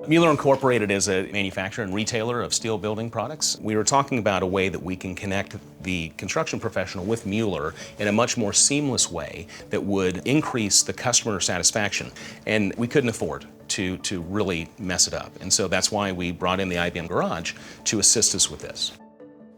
Mueller Incorporated is a manufacturer and retailer of steel building products. We were talking about a way that we can connect the construction professional with Mueller in a much more seamless way that would increase the customer satisfaction. And we couldn't afford to really mess it up. And so that's why we brought in the IBM Garage to assist us with this.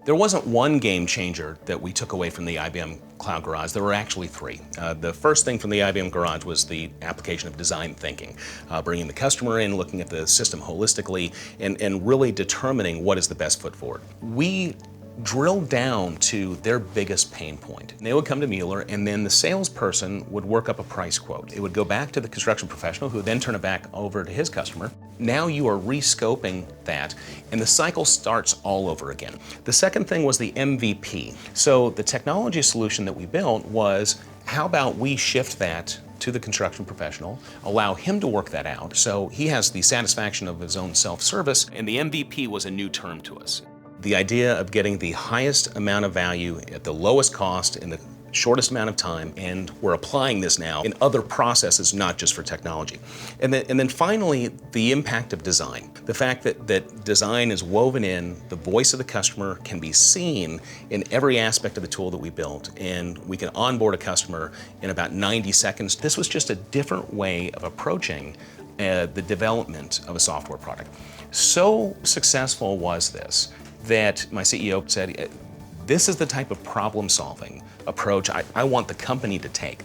There wasn't one game changer that we took away from the IBM Cloud Garage. There were actually three. The first thing from the IBM Garage was the application of design thinking, bringing the customer in, looking at the system holistically, and really determining what is the best foot forward. We drilled down to their biggest pain point. They would come to Mueller, and then the salesperson would work up a price quote. It would go back to the construction professional, who would then turn it back over to his customer. Now you are rescoping that, and the cycle starts all over again. The second thing was the MVP. So the technology solution that we built was, how about we shift that to the construction professional, allow him to work that out so he has the satisfaction of his own self-service, and the MVP was a new term to us. The idea of getting the highest amount of value at the lowest cost in the shortest amount of time, and we're applying this now in other processes, not just for technology. And then finally, the impact of design. The fact that design is woven in, the voice of the customer can be seen in every aspect of the tool that we built, and we can onboard a customer in about 90 seconds. This was just a different way of approaching the development of a software product. So successful was this that my CEO said, this is the type of problem-solving approach I want the company to take.